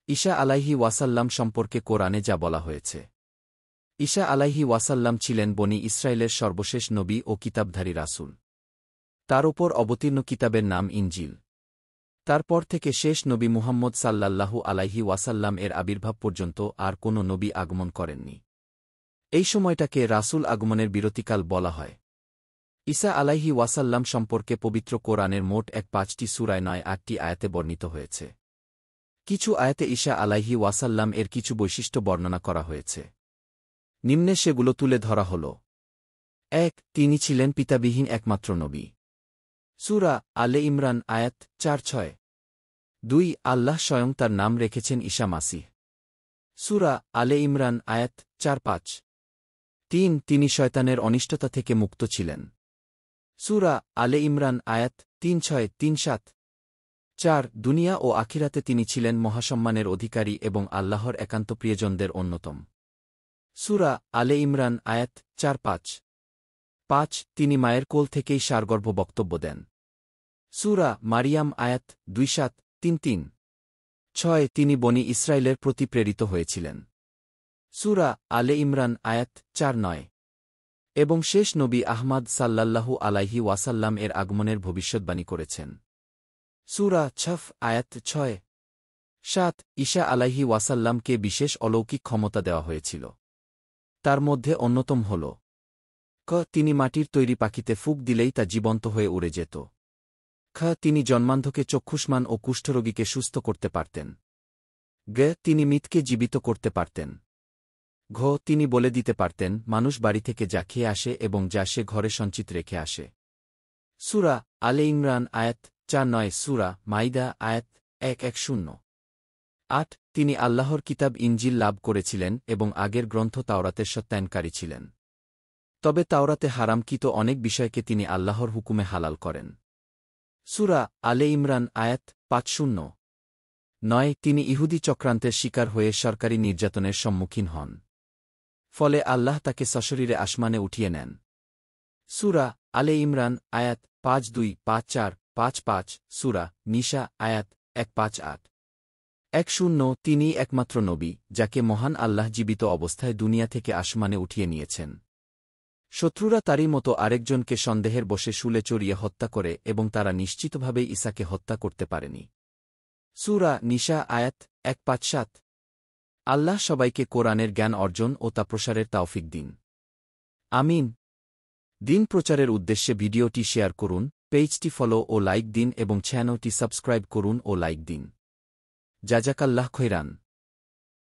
ঈসা আলাইহি ওয়াসাল্লাম সম্পর্কে কোরআনে যা বলা হয়েছে। ঈসা আলাইহি ওয়াসাল্লাম ছিলেন বনি ইসরায়েলের সর্বশেষ নবী ও কিতাবধারী রাসূল। তার ওপর অবতীর্ণ কিতাবের নাম ইনজিল। তারপর থেকে শেষ নবী মুহাম্মদ সাল্লাল্লাহু আলাইহি ওয়াসাল্লাম এর আবির্ভাব পর্যন্ত আর কোনো নবী আগমন করেননি। এই সময়টাকে রাসূল আগমনের বিরতিকাল বলা হয়। ঈসা আলাইহি ওয়াসাল্লাম সম্পর্কে পবিত্র কোরআনের মোট ৫টি সূরায় ৮টি আয়াতে বর্ণিত হয়েছে। কিছু আয়াতে ঈসা আলাইহি ওয়াসাল্লাম এর কিছু বৈশিষ্ট্য বর্ণনা করা হয়েছে। নিম্নে সেগুলো তুলে ধরা হল। ১. তিনি ছিলেন পিতাবিহীন একমাত্র নবী। সূরা আলে ইমরান আয়াত ৪-৬। ২. আল্লাহ স্বয়ং তার নাম রেখেছেন ঈসা মাসিহ। সূরা আলে ইমরান আয়াত ৪-৫। ৩. তিনি শয়তানের অনিষ্টতা থেকে মুক্ত ছিলেন। সূরা আলে ইমরান আয়াত ৩-৬-৩-৭। ৪. দুনিয়া ও আখিরাতে তিনি ছিলেন মহাসম্মানের অধিকারী এবং আল্লাহর একান্ত প্রিয়জনদের অন্যতম। সূরা আলে ইমরান আয়াত ৪-৫। ৫. তিনি মায়ের কোল থেকেই সারগর্ভ বক্তব্য দেন। সূরা মারিয়াম আয়াত ২-৭-৩-৩। ৬. তিনি বনি ইসরায়েলের প্রতি প্রেরিত হয়েছিলেন। সূরা আলে ইমরান আয়াত ৪-৯। এবং শেষ নবী আহমদ সাল্লাল্লাহু আলাইহি ওয়াসাল্লাম এর আগমনের ভবিষ্যদ্বাণী করেছেন। সূরা ছফ আয়াত ৬। ৭. ঈসা আলাইহি ওয়াসাল্লামকে বিশেষ অলৌকিক ক্ষমতা দেওয়া হয়েছিল। তার মধ্যে অন্যতম হল ক. তিনি মাটির তৈরি পাখিতে ফুঁক দিলেই তা জীবন্ত হয়ে উড়ে যেত। খ. তিনি জন্মান্ধকে চক্ষুষ্মান ও কুষ্ঠরোগীকে সুস্থ করতে পারতেন। গ. তিনি মৃতকে জীবিত করতে পারতেন। ঘ. তিনি বলে দিতে পারতেন মানুষ বাড়ি থেকে যা খেয়ে আসে এবং যা সে ঘরে সঞ্চিত রেখে আসে। সূরা আলে ইমরান আয়াত ৪-৯। সূরা মাইদা আয়াত ১-১-০। ৮. তিনি আল্লাহর কিতাব ইনজিল লাভ করেছিলেন এবং আগের গ্রন্থ তাওরাতের সত্যায়নকারী ছিলেন। তবে তাওরাতে হারামকৃত অনেক বিষয়কে তিনি আল্লাহর হুকুমে হালাল করেন। সূরা আলে ইমরান আয়াত ৫-০। ৯. তিনি ইহুদি চক্রান্তের শিকার হয়ে সরকারি নির্যাতনের সম্মুখীন হন। ফলে আল্লাহ তাকে সশরীরে আসমানে উঠিয়ে নেন। সূরা আলে ইমরান আয়াত ৫-২-৫-৪, ৫-৫। সূরা নিসা আয়াত ১-৫-৮। ১-০. তিনিই একমাত্র নবী যাকে মহান আল্লাহ জীবিত অবস্থায় দুনিয়া থেকে আসমানে উঠিয়ে নিয়েছেন। শত্রুরা তারই মতো আরেকজনকে সন্দেহের বশে শুলে চড়িয়ে হত্যা করে এবং তারা নিশ্চিতভাবেই ঈসাকে হত্যা করতে পারেনি। সূরা নিসা আয়াত ১-৫-৭। আল্লাহ সবাইকে কোরআনের জ্ঞান অর্জন ও তা প্রসারের তাওফিক দিন। আমিন। দিন প্রচারের উদ্দেশ্যে ভিডিওটি শেয়ার করুন, পেজটি ফলো ও লাইক দিন এবং চ্যানেলটি সাবস্ক্রাইব করুন ও লাইক দিন। জাযাকাল্লাহ খৈরান।